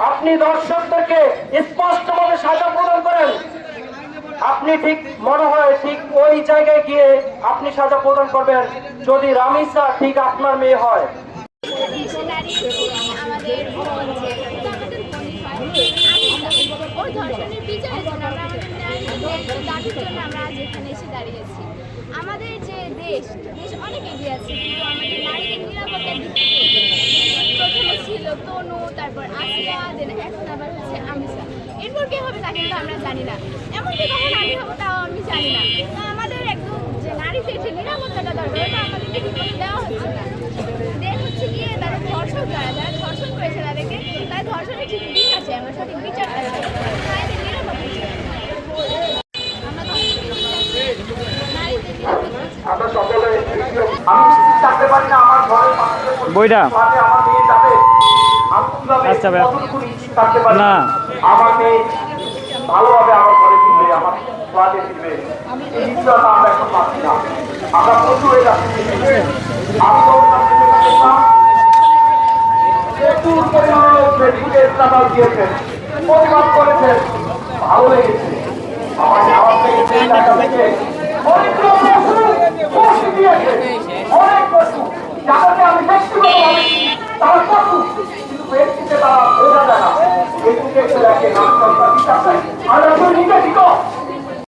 আপনি দর্শকদেরকে স্পষ্টভাবে সাজা প্রদান করেন। আপনি ঠিক মনে হয় ঠিক ওই জায়গায় গিয়ে আপনি সাজা প্রদান করবেন যদি রামিসা ঠিক আপনার মেয়ে হয়। আমাদের যে দেশ অনেক এগিয়ে আছে, কিন্তু আমাদের নারীদের নিরাপত্তার দিক প্রথমে ছিল তনু, তারপর আসিয়া, দেন এখন আবার হচ্ছে আমিষা। এরপর কে হবে তা কিন্তু আমরা জানি না, এমনকি কখন আমি হবো তাও আমি জানি না। আমাদের একদম যে নারীদের যে নিরাপত্তাটা দরকার ওটা আমাদেরকে ঠিক মতো দেওয়া হচ্ছে না। দেন হচ্ছে গিয়ে তাদের ধর্ষণ, যারা ধর্ষণ করেছে তাদেরকে তার ধর্ষণের ঠিক বিচার চাই, আমরা সঠিক বিচারটা চাই। নারীদের নিরাপত্তা বইটা আচ্ছা না আমার মেয়ে ভালোভাবে আমার ঘরে ফিরবে, আমার ফ্ল্যাটে ফিরবে, এই বিষয়টা আমরা এখন পাচ্ছি না। আমরা প্রচুর হয়ে যাচ্ছি। আমি প্রচুর পরিমাণে দিয়েছেন, প্রতিবাদ করেছেন, ভালো লেগেছে। আমার আওয়াজ থেকে অনেকগুলো পশু দিয়েছে, অনেক পশু যাদেরকে আমি ব্যক্তিগতভাবে তারা পশু, কিন্তু ব্যক্তিতে তারা বোঝা যায় না। ব্যক্তিকে এসে দেখে নাম সরকার বিচার চাই। আমরা নিজে